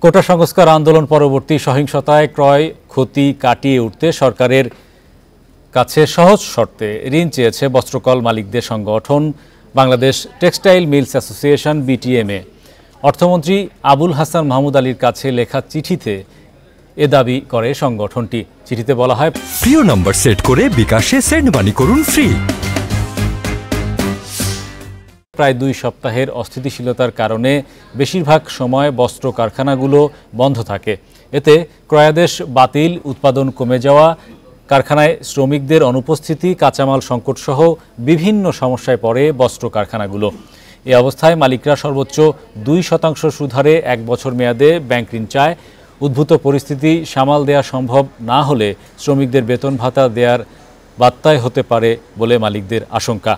কোটা সংস্কার আন্দোলন পরবর্তী সহিংসতায় ক্রয় ক্ষতি কাটিয়ে উঠতে সরকারের কাছে সহজ শর্তে ঋণ চেয়েছে বস্ত্রকল মালিকদের সংগঠন Bangladesh Textile Mills Association BTMA. অর্থমন্ত্রী আবুল হাসান মাহমুদ আলীর কাছে লেখা চিঠিতে এ দাবি করে সংগঠনটি। চিঠিতে বলা হয়, প্রিয় নম্বর সেট করে বিকাশে সেন্ড মানি করুন ফ্রি। প্রায় 2 সপ্তাহের অস্থিতিশীলতার কারণে বেশিরভাগ সময় বস্ত্র কারখানাগুলো বন্ধ থাকে। এতে ক্রয়াদেশ বাতিল, উৎপাদন কমে যাওয়া, কারখানায় শ্রমিকদের অনুপস্থিতি, কাঁচামাল সংকটসহ বিভিন্ন সমস্যায় পড়ে বস্ত্র কারখানাগুলো। এ অবস্থায় মালিকরা সর্বোচ্চ 2% সুদ হারে 1 বছর মেয়াদে ব্যাংক ঋণ চায়। উদ্ভূত পরিস্থিতি সামাল দেওয়া সম্ভব না হলে শ্রমিকদের বেতন ভাতা দেওয়ার বাধ্য হতে পারে বলে মালিকদের আশঙ্কা।